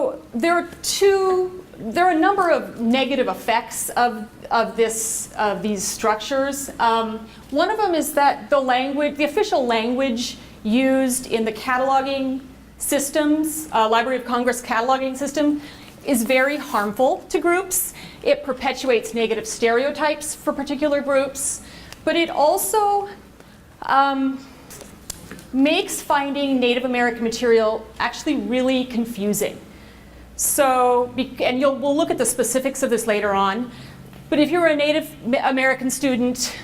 So there are a number of negative effects of these structures. One of them is that the official language used in the cataloging systems, Library of Congress cataloging system, is very harmful to groups. It perpetuates negative stereotypes for particular groups, but it also makes finding Native American material actually really confusing. So, and we'll look at the specifics of this later on, but if you're a Native American student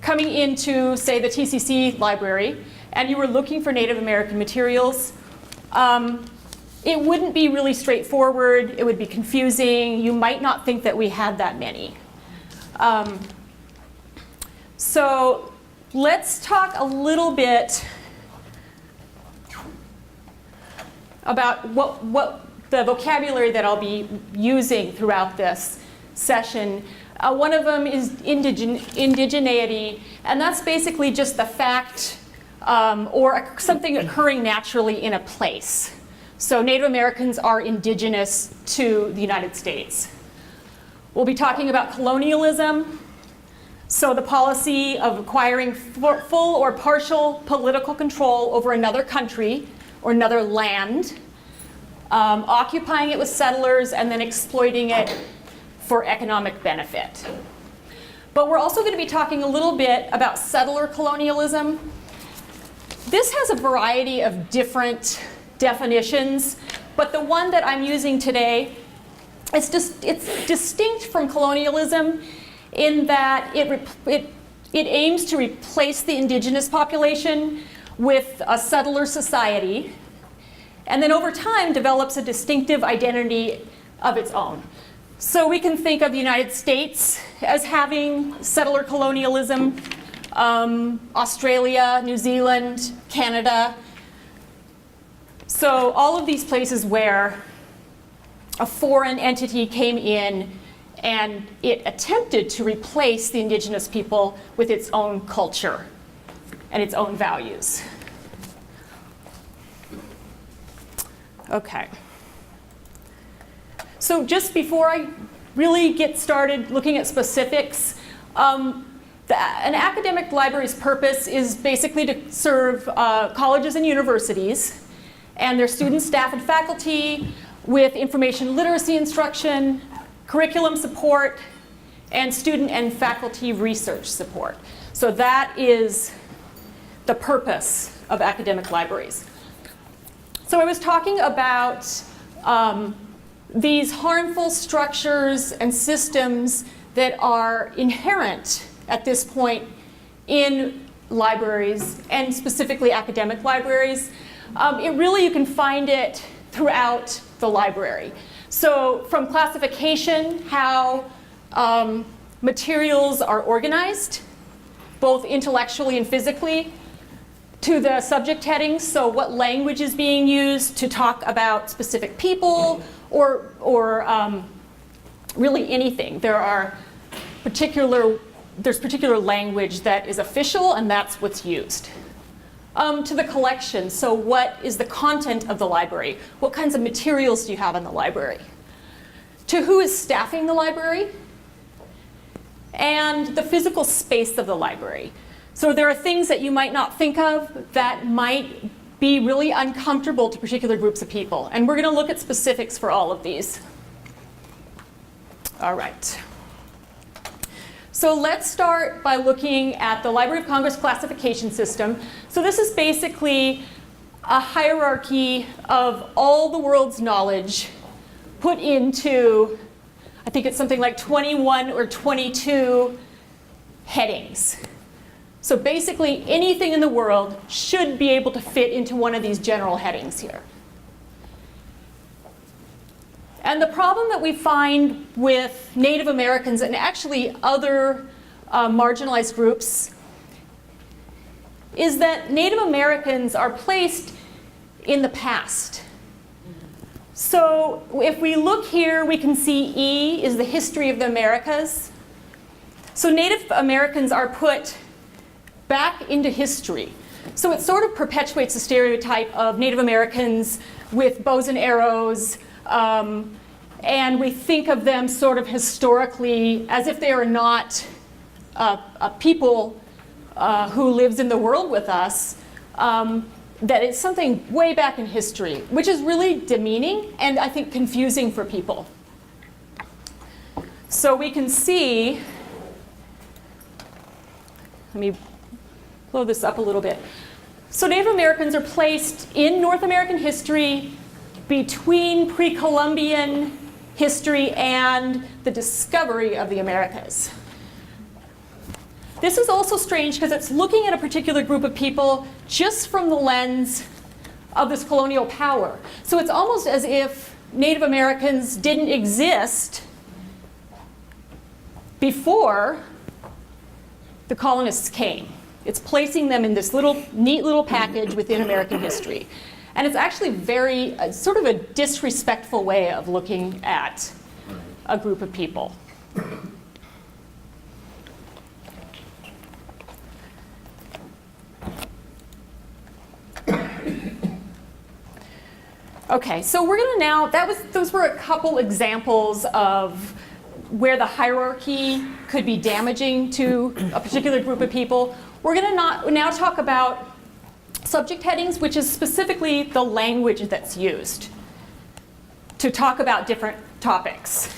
coming into, say, the TCC library, and you were looking for Native American materials, it wouldn't be really straightforward. It would be confusing. You might not think that we had that many. So let's talk a little bit about what the vocabulary that I'll be using throughout this session. One of them is indigeneity, and that's basically just the fact or something occurring naturally in a place. So Native Americans are indigenous to the United States. We'll be talking about colonialism, so the policy of acquiring full or partial political control over another country or another land, occupying it with settlers and then exploiting it for economic benefit. But we're also going to be talking a little bit about settler colonialism. This has a variety of different definitions, but the one that I'm using today, it's distinct from colonialism in that it aims to replace the indigenous population with a settler society, and then over time develops a distinctive identity of its own. So we can think of the United States as having settler colonialism, Australia, New Zealand, Canada. So all of these places where a foreign entity came in and it attempted to replace the indigenous people with its own culture and its own values. Okay. So just before I really get started looking at specifics, an academic library's purpose is basically to serve colleges and universities and their students, staff, and faculty with information literacy instruction, curriculum support, and student and faculty research support. So that is the purpose of academic libraries. So I was talking about these harmful structures and systems that are inherent at this point in libraries, and specifically academic libraries. You can find it throughout the library. So from classification, how materials are organized, both intellectually and physically, to the subject headings, so what language is being used to talk about specific people, or really anything. There's particular language that is official, and that's what's used. To the collection, so what is the content of the library? What kinds of materials do you have in the library? To who is staffing the library? And the physical space of the library. So there are things that you might not think of that might be really uncomfortable to particular groups of people. And we're going to look at specifics for all of these. All right. So let's start by looking at the Library of Congress classification system. So this is basically a hierarchy of all the world's knowledge put into, I think it's something like 21 or 22 headings. So basically anything in the world should be able to fit into one of these general headings here. And the problem that we find with Native Americans and actually other marginalized groups is that Native Americans are placed in the past. So if we look here, we can see E is the history of the Americas. So Native Americans are put back into history. So it sort of perpetuates the stereotype of Native Americans with bows and arrows, and we think of them sort of historically as if they are not a people who lives in the world with us, that it's something way back in history, which is really demeaning and I think confusing for people. So we can see, let me blow this up a little bit. So Native Americans are placed in North American history between pre-Columbian history and the discovery of the Americas. This is also strange because it's looking at a particular group of people just from the lens of this colonial power. So it's almost as if Native Americans didn't exist before the colonists came. It's placing them in this neat little package within American history. And it's actually very, sort of a disrespectful way of looking at a group of people. Okay, so we're going to now, those were a couple examples of where the hierarchy could be damaging to a particular group of people. We're going to now talk about subject headings, which is specifically the language that's used to talk about different topics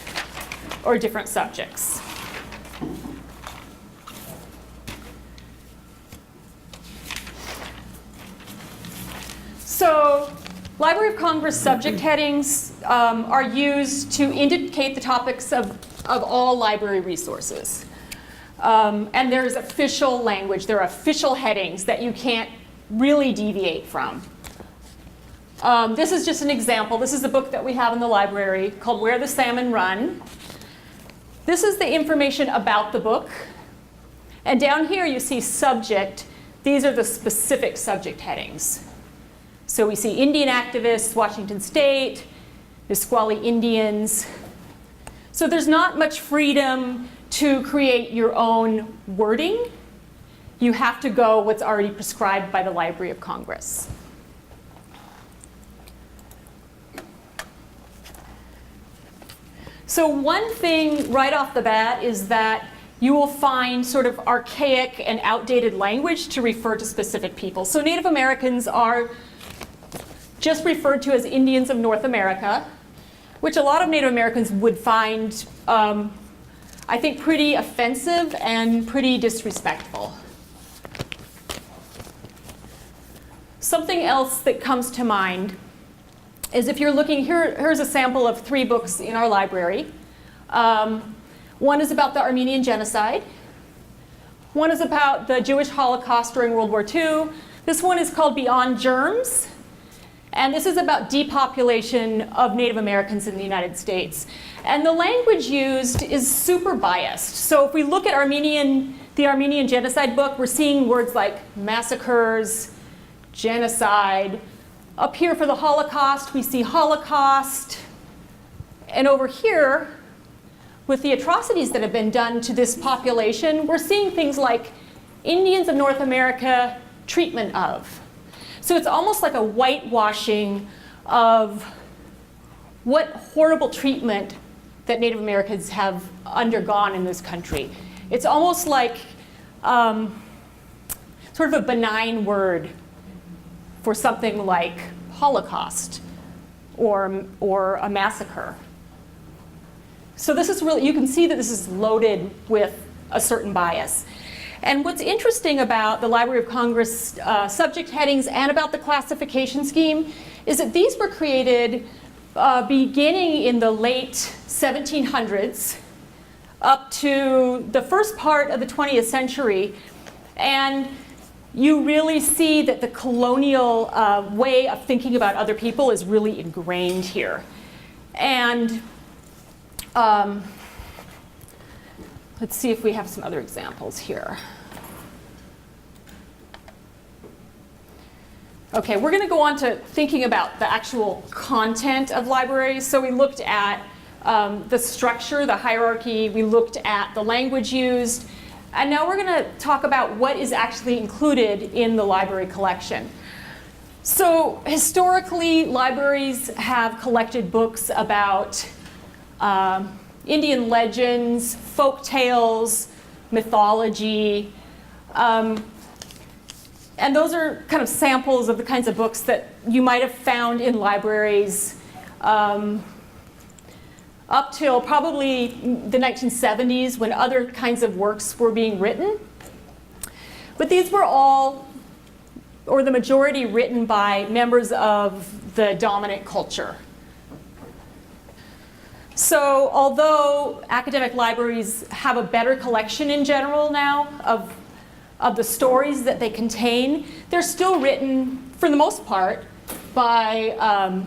or different subjects. So, Library of Congress subject headings are used to indicate the topics of all library resources. And there's official language. There are official headings that you can't really deviate from. This is just an example. This is a book that we have in the library called Where the Salmon Run. This is the information about the book. And down here you see subject. These are the specific subject headings. So we see Indian activists, Washington State, Nisqually Indians. So there's not much freedom to create your own wording. You have to go what's already prescribed by the Library of Congress. So one thing right off the bat is that you will find sort of archaic and outdated language to refer to specific people. So Native Americans are just referred to as Indians of North America, which a lot of Native Americans would find, I think, pretty offensive and pretty disrespectful. Something else that comes to mind is if you're looking, here's a sample of 3 books in our library. One is about the Armenian genocide. One is about the Jewish Holocaust during World War II. This one is called Beyond Germs. And this is about depopulation of Native Americans in the United States. And the language used is super biased. So if we look at the Armenian genocide book, we're seeing words like massacres, genocide. Up here for the Holocaust, we see Holocaust. And over here, with the atrocities that have been done to this population, we're seeing things like Indians of North America, treatment of. So it's almost like a whitewashing of what horrible treatment that Native Americans have undergone in this country. It's almost like sort of a benign word for something like Holocaust or a massacre. So this is really, you can see that this is loaded with a certain bias. And what's interesting about the Library of Congress subject headings and about the classification scheme is that these were created beginning in the late 1700s up to the first part of the 20th century. And you really see that the colonial way of thinking about other people is really ingrained here. And let's see if we have some other examples here. Okay, we're going to go on to thinking about the actual content of libraries. So we looked at the structure, the hierarchy. We looked at the language used. And now we're going to talk about what is actually included in the library collection. So historically, libraries have collected books about Indian legends, folk tales, mythology, and those are kind of samples of the kinds of books that you might have found in libraries up till probably the 1970s, when other kinds of works were being written. But these were all, or the majority, written by members of the dominant culture. So although academic libraries have a better collection in general now of the stories that they contain, they're still written, for the most part, by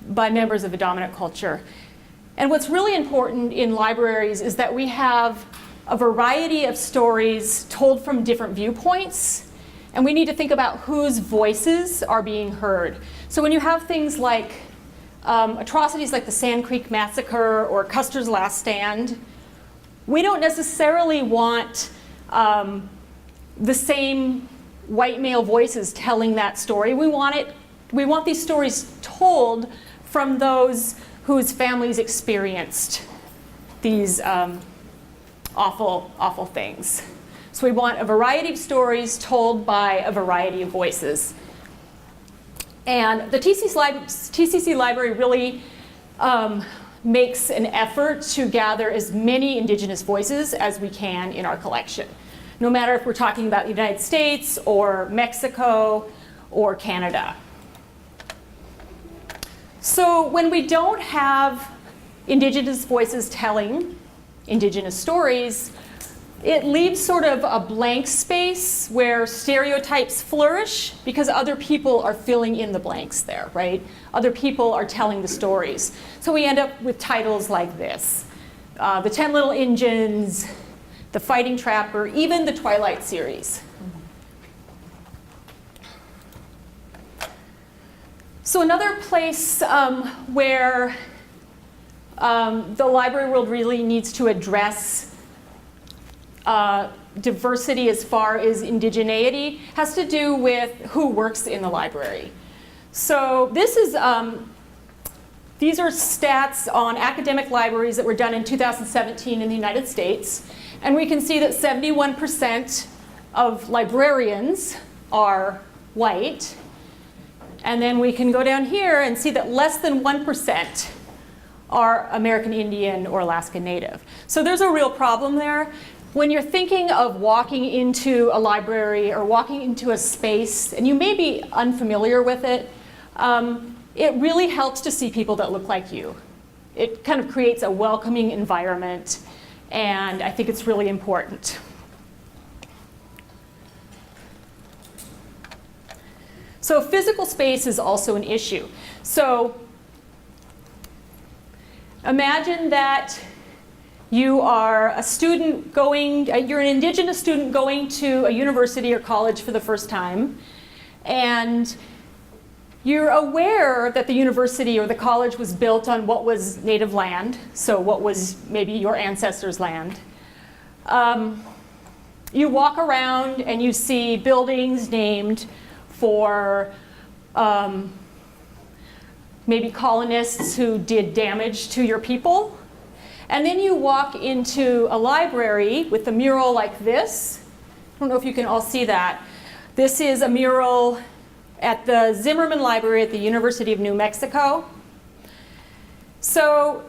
members of the dominant culture. And what's really important in libraries is that we have a variety of stories told from different viewpoints, and we need to think about whose voices are being heard. So when you have things like atrocities like the Sand Creek Massacre or Custer's Last Stand, we don't necessarily want the same white male voices telling that story. We want these stories told from those whose families experienced these awful, awful things. So we want a variety of stories told by a variety of voices. And the TCC library really makes an effort to gather as many indigenous voices as we can in our collection, no matter if we're talking about the United States or Mexico or Canada. So when we don't have indigenous voices telling indigenous stories, it leaves sort of a blank space where stereotypes flourish because other people are filling in the blanks there, right? Other people are telling the stories. So we end up with titles like this, The 10 Little Injuns, The Fighting Trapper, even the Twilight series. So another place where the library world really needs to address diversity as far as indigeneity has to do with who works in the library. So this is, these are stats on academic libraries that were done in 2017 in the United States. And we can see that 71% of librarians are white. And then we can go down here and see that less than 1% are American Indian or Alaska Native. So there's a real problem there. When you're thinking of walking into a library or walking into a space, and you may be unfamiliar with it, it really helps to see people that look like you. It kind of creates a welcoming environment, and I think it's really important. So physical space is also an issue. So imagine that you are a student going, you're an indigenous student going to a university or college for the first time, and you're aware that the university or the college was built on what was native land, so what was maybe your ancestors' land. You walk around and you see buildings named for maybe colonists who did damage to your people. And then you walk into a library with a mural like this. I don't know if you can all see that. This is a mural at the Zimmerman Library at the University of New Mexico. So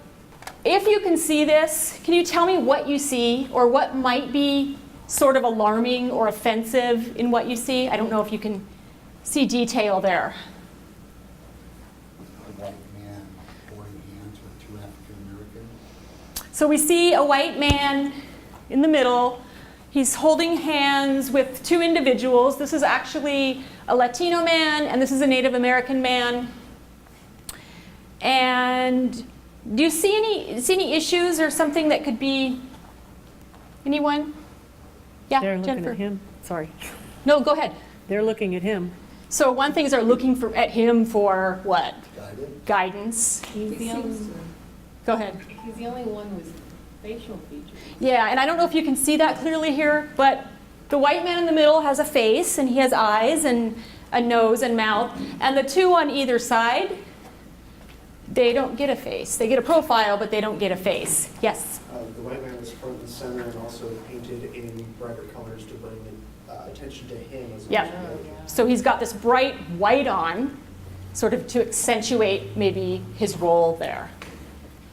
if you can see this, can you tell me what you see or what might be sort of alarming or offensive in what you see? I don't know if you can see detail there. A white man holding hands with two African Americans. So we see a white man in the middle. He's holding hands with two individuals. This is actually a Latino man, and this is a Native American man. And do you see any issues or something that could be, anyone? Yeah, They're looking Jennifer. at him. Sorry. No, go ahead. They're looking at him. So one thing is they're looking at him for what? Guidance. He's the only, Go ahead. he's the only one with facial features. Yeah, and I don't know if you can see that clearly here, but the white man in the middle has a face and he has eyes, and a nose and mouth, and the two on either side, they don't get a face. They get a profile, but they don't get a face. Yes? The white man was front and center and also painted in brighter colors to bring attention to him as a Yep. So he's got this bright white on, sort of to accentuate maybe his role there.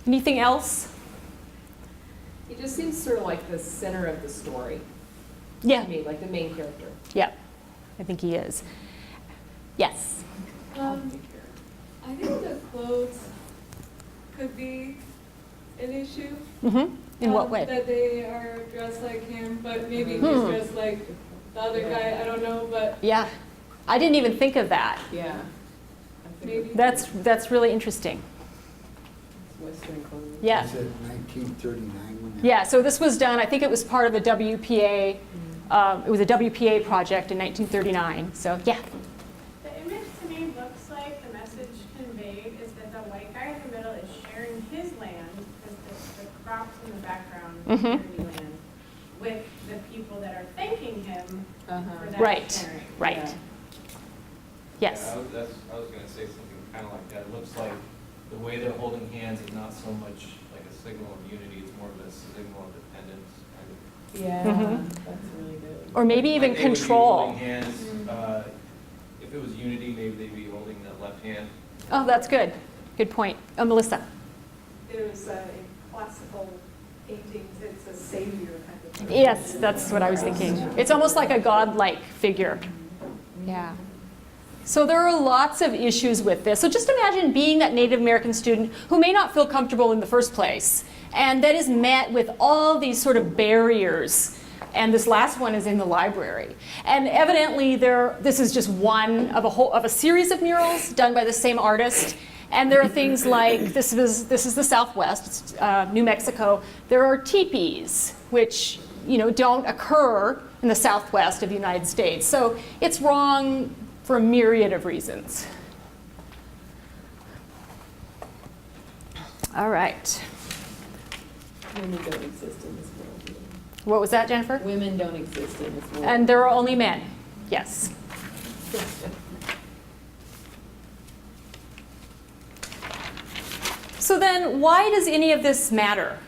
Anything else? He just seems sort of like the center of the story Yeah. to me, like the main character. Yeah, I think he is. Yes. I think the clothes could be an issue. Mm-hmm. In what way? That they are dressed like him, but maybe he's dressed like the other guy, I don't know, but Yeah, I didn't even think of that. Yeah. maybe. That's really interesting. Western clothing. Yeah. Is it 1939 when that? Yeah, so this was done, I think it was part of the WPA. It was a WPA project in 1939. So yeah. The image to me looks like the message conveyed is that the white guy in the middle is sharing his land, because the crops in the background is community land, with the people that are thanking him for that Right. sharing. Right. Yeah. Yes. Yeah, I was going to say something kind of like that. It looks like the way they're holding hands is not so much like a signal of unity, it's more of a signal of dependence. Kind of. Yeah, that's really good. Or maybe even Like they would be control. holding hands, if it was unity, maybe they'd be holding the left hand. Oh, that's good. Good point. Oh, Melissa. There's a classical painting, it's a savior kind of thing. Yes, that's what I was thinking. It's almost like a godlike figure. Yeah. So there are lots of issues with this. So just imagine being that Native American student who may not feel comfortable in the first place, and that is met with all these sort of barriers. And this last one is in the library. And evidently this is just one of a series of murals done by the same artist. And there are things like, this is the Southwest, it's, New Mexico. There are teepees, which don't occur in the Southwest of the United States. So it's wrong for a myriad of reasons. All right. Women don't exist in this world. What was that, Jennifer? Women don't exist in this world. And there are only men. Yes. So then, why does any of this matter?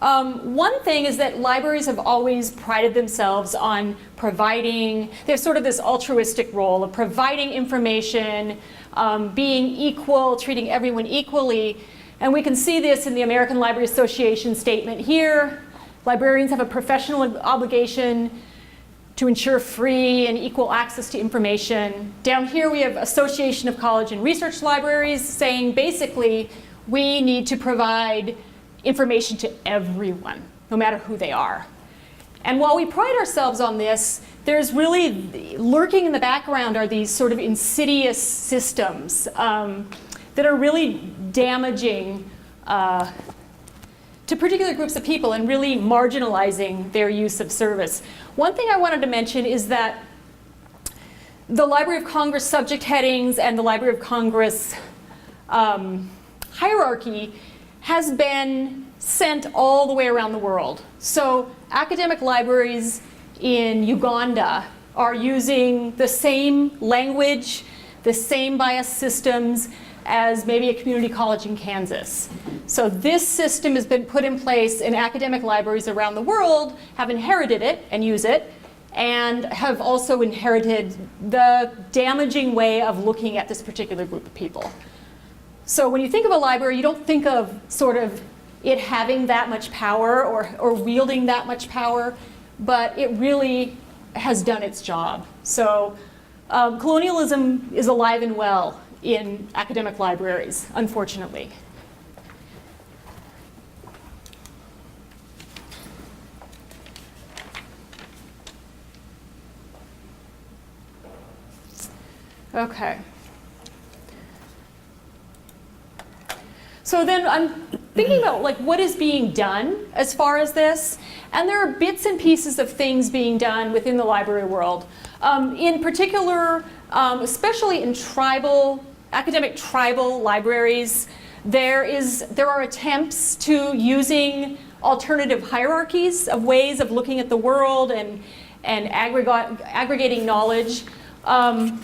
One thing is that libraries have always prided themselves on providing, they have sort of this altruistic role of providing information, being equal, treating everyone equally. And we can see this in the American Library Association statement here. Librarians have a professional obligation to ensure free and equal access to information. Down here we have Association of College and Research Libraries saying basically we need to provide information to everyone, no matter who they are. And while we pride ourselves on this, there's really lurking in the background are these sort of insidious systems that are really damaging to particular groups of people and really marginalizing their use of service. One thing I wanted to mention is that the Library of Congress subject headings and the Library of Congress hierarchy has been sent all the way around the world. So academic libraries in Uganda are using the same language, the same bias systems as maybe a community college in Kansas. So this system has been put in place, and academic libraries around the world have inherited it and use it, and have also inherited the damaging way of looking at this particular group of people. So when you think of a library, you don't think of sort of it having that much power or wielding that much power, but it really has done its job. So colonialism is alive and well in academic libraries, unfortunately. Okay. So then I'm thinking about like what is being done as far as this, and there are bits and pieces of things being done within the library world. In particular, especially in academic tribal libraries, there are attempts to using alternative hierarchies of ways of looking at the world and aggregating knowledge. And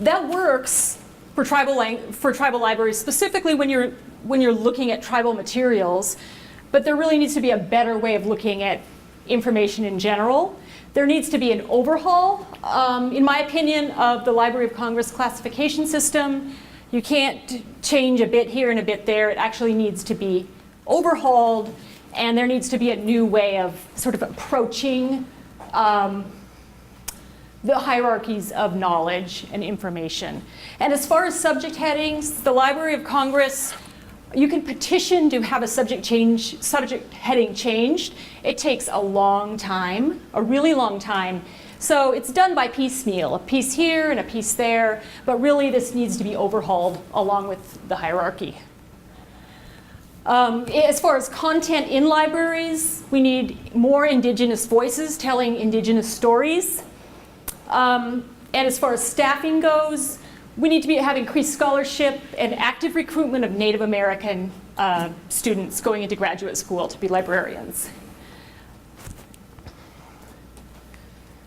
that works for tribal libraries, specifically when you're looking at tribal materials. But there really needs to be a better way of looking at information in general. There needs to be an overhaul, in my opinion, of the Library of Congress classification system. You can't change a bit here and a bit there. It actually needs to be overhauled, and there needs to be a new way of sort of approaching the hierarchies of knowledge and information. And as far as subject headings, the Library of Congress, you can petition to have a subject heading changed. It takes a long time, a really long time. So it's done by piecemeal, a piece here and a piece there, but really this needs to be overhauled along with the hierarchy. As far as content in libraries, we need more Indigenous voices telling Indigenous stories. And as far as staffing goes, we need to have increased scholarship and active recruitment of Native American students going into graduate school to be librarians.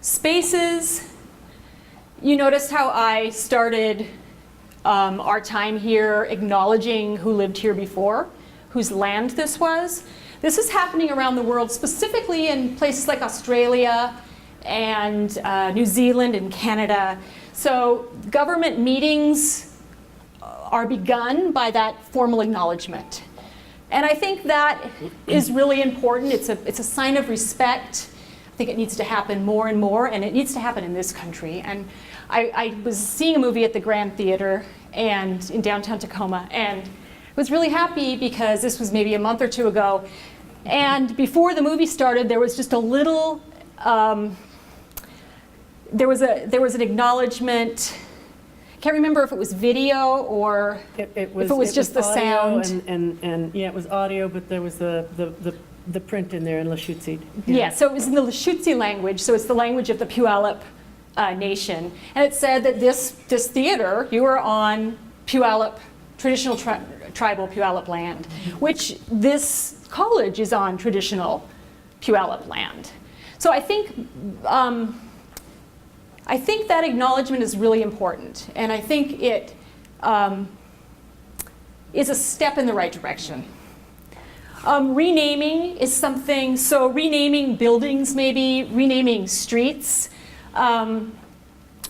Spaces, you notice how I started our time here acknowledging who lived here before, whose land this was. This is happening around the world, specifically in places like Australia and New Zealand and Canada. So government meetings are begun by that formal acknowledgement. And I think that is really important. It's a sign of respect. I think it needs to happen more and more, and it needs to happen in this country. And I was seeing a movie at the Grand Theater and in downtown Tacoma, and was really happy because this was maybe a month or two ago. And before the movie started, there was just a little, there was an acknowledgement. Can't remember if it was video or if it was just the sound. And yeah, it was audio, but there was the print in there in Lushootseed. Yeah, so it was in the Lushootseed language, so it's the language of the Puyallup nation. And it said that this theater, you were on Puyallup, traditional tribal Puyallup land, which this college is on traditional Puyallup land. So I think that acknowledgement is really important, and I think it is a step in the right direction. Renaming is something, so renaming buildings maybe, renaming streets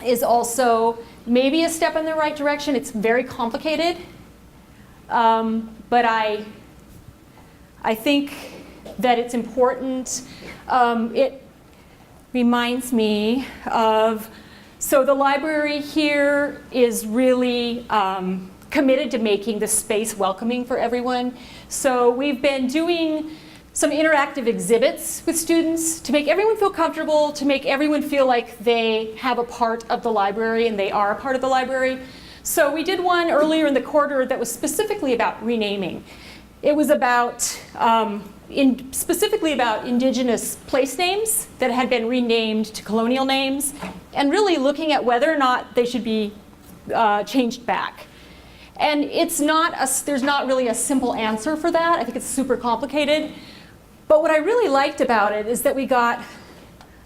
is also maybe a step in the right direction. It's very complicated, but I think that it's important. It reminds me of, so the library here is really committed to making the space welcoming for everyone. So we've been doing some interactive exhibits with students to make everyone feel comfortable, to make everyone feel like they have a part of the library and they are a part of the library. So we did one earlier in the quarter that was specifically about renaming. It was about, specifically about Indigenous place names that had been renamed to colonial names, and really looking at whether or not they should be changed back. And there's not really a simple answer for that. I think it's super complicated. But what I really liked about it is that we got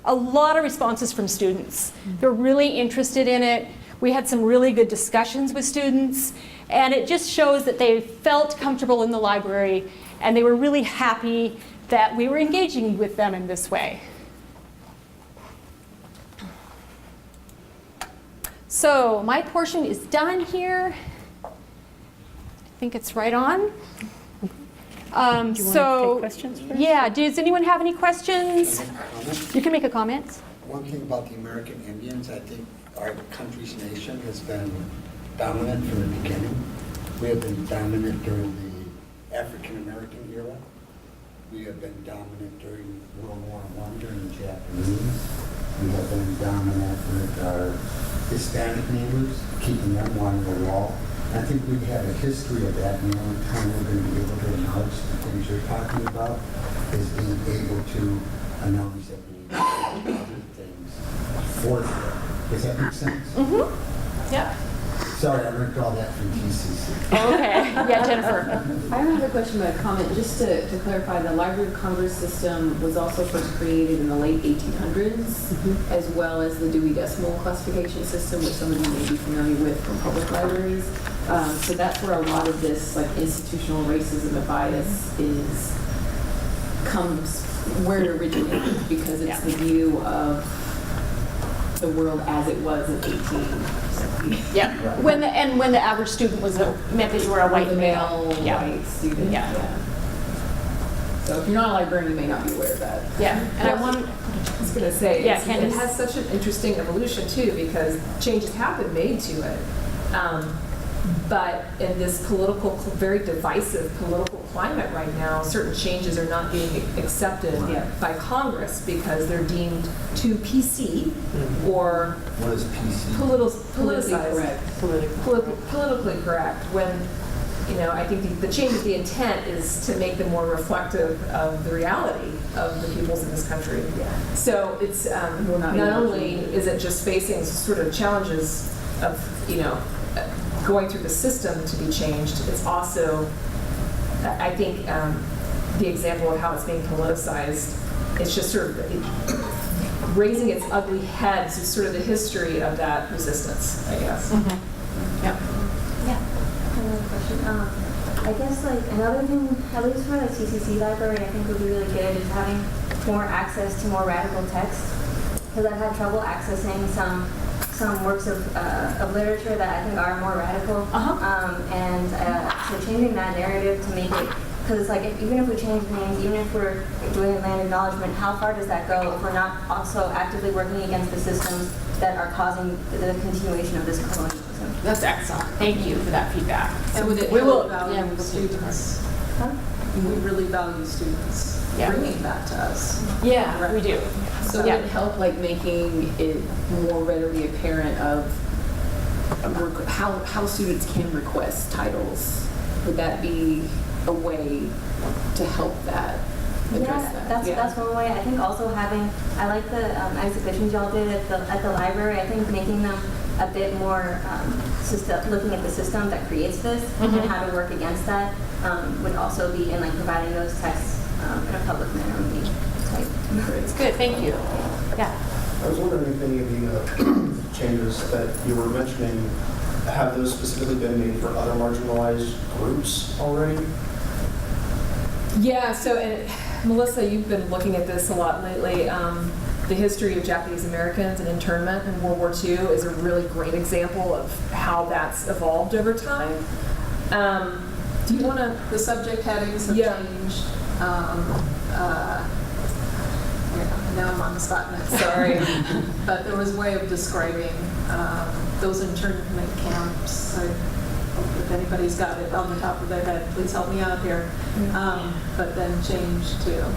a lot of responses from students. They're really interested in it. We had some really good discussions with students. And it just shows that they felt comfortable in the library, and they were really happy that we were engaging with them in this way. So my portion is done here. I think it's right on. Do you want to take questions first? Yeah, does anyone have any questions? You can make a comment. One thing about the American Indians, I think our country's nation has been dominant from the beginning. We have been dominant during the African American era. We have been dominant during World War I, during the Japanese. We have been dominant with our Hispanic neighbors, keeping them along the wall. I think we've had a history of that, and the only time we're going to be able to acknowledge the things you're talking about is being able to acknowledge that we need to do other things for them. Does that make sense? Mm-hmm. Yeah. Sorry, I learned all that from TCC. Okay. Yeah, Jennifer. I don't have a question, but a comment. Just to clarify, the Library of Congress system was also first created in the late 1800s, as well as the Dewey Decimal Classification System, which some of you may be familiar with from public libraries. So that's where a lot of this like institutional racism and bias comes where it originated, because it's the view of the world as it was in 1870. Yeah. When the average student meant that you were a white male. Yeah. White student. Yeah. So if you're not a librarian, you may not be aware of that. Yeah. And I was going to say, Yeah, it Candace. has such an interesting evolution too, because changes have been made to it. But in this very divisive political climate right now, certain changes are not being accepted by Congress because they're deemed too PC or What is PC? politicized. Politically correct. When, I think the change of the intent is to make them more reflective of the reality of the peoples in this country. So it's not only is it just facing sort of challenges of, going through the system to be changed, it's also, I think, the example of how it's being politicized, it's just sort of raising its ugly head to sort of the history of that resistance, I guess. Yeah. Another question. I guess like another thing, at least for the CCC library, I think would be really good is having more access to more radical text. Because I've had trouble accessing some works of literature that I think are more radical. So changing that narrative to make it, because it's like even if we change names, even if we're doing land acknowledgement, how far does that go if we're not also actively working against the systems that are causing the continuation of this colonialism? That's excellent. Thank you for that feedback. And we we will value students. Huh? We really value students bringing that to us. Yeah, we do. So would it help like making it more readily apparent of how students can request titles? Would that be a way to help that? Address that? That's one way. I think also I like the exhibitions y'all did at the library. I think making them a bit more looking at the system that creates this and how to work against that would also be in like providing those texts in a public manner would be tight. It's good. Thank you. Yeah. I was wondering if any of the changes that you were mentioning, have those specifically been made for other marginalized groups already? Yeah, so Melissa, you've been looking at this a lot lately. The history of Japanese Americans and internment in World War II is a really great example of how that's evolved over time. Do you want to? The subject headings have changed. Now I'm on the spot. Sorry. But there was a way of describing those internment camps. I hope if anybody's got it on the top of their head, please help me out here. But then changed to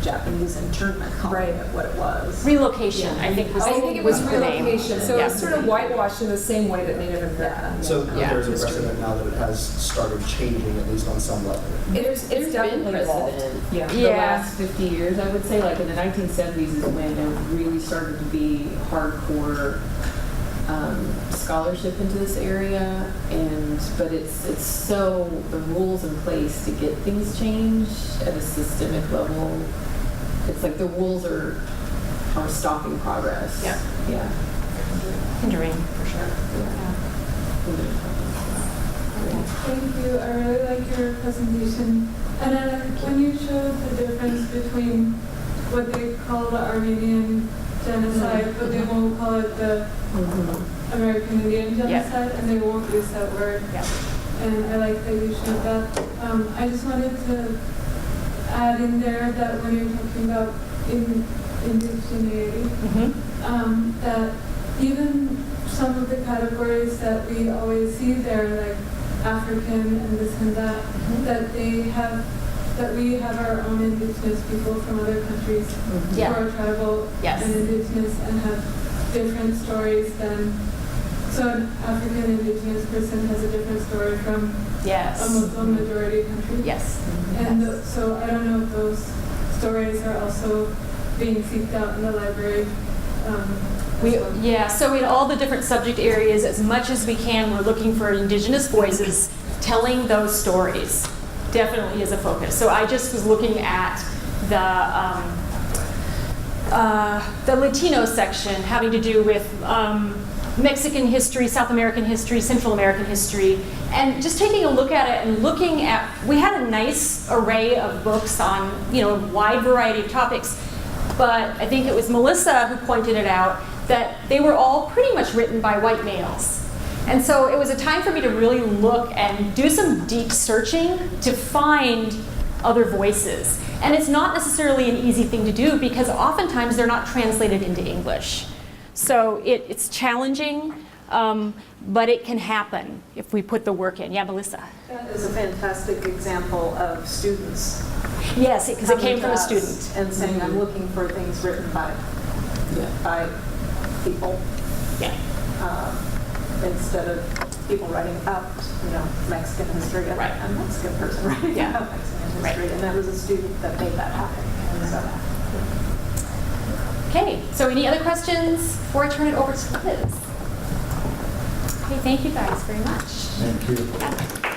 Japanese internment, calling it what it was. Relocation, I think was I think it was the name. relocation. So it was sort of whitewashed in the same way that Native Americans. So there's a precedent now that it has started changing, at least on some level. It's definitely evolved. The last 50 years, I would say, like in the 1970s is when there really started to be hardcore scholarship into this area, but it's so the rules in place to get things changed at a systemic level. It's like the rules are stopping progress. Yeah. Hindering for sure. Thank you. I really like your presentation. And when you showed the difference between what they call the Armenian genocide, but they won't call it the American Indian genocide, and they won't use that word. And I like that you showed that. I just wanted to add in there that when you're talking about indigeneity, that even some of the categories that we always see there, like African and this and that, that we have our own indigenous people from other countries who are tribal and indigenous and have different stories than, so an African indigenous person has a different story from a Muslim majority country. And so I don't know if those stories are also being seeked out in the library. So in all the different subject areas, as much as we can, we're looking for indigenous voices telling those stories definitely is a focus. So I just was looking at the Latino section having to do with Mexican history, South American history, Central American history, and just taking a look at it and looking at, we had a nice array of books on, a wide variety of topics, but I think it was Melissa who pointed it out that they were all pretty much written by white males. And so it was a time for me to really look and do some deep searching to find other voices. And it's not necessarily an easy thing to do because oftentimes they're not translated into English. So it's challenging, but it can happen if we put the work in. Yeah, Melissa? That is a fantastic example of students. Yes, because it came coming from a to us student. And saying, I'm looking for things written by people. Yeah. Instead of people writing up, Mexican history. And Right. a Mexican person writing Yeah. up Mexican history. Right. And that was a student that made that happen. And so, Okay, so any other questions before I turn it over to Liz? Okay, thank you guys very much. Thank you. Yeah.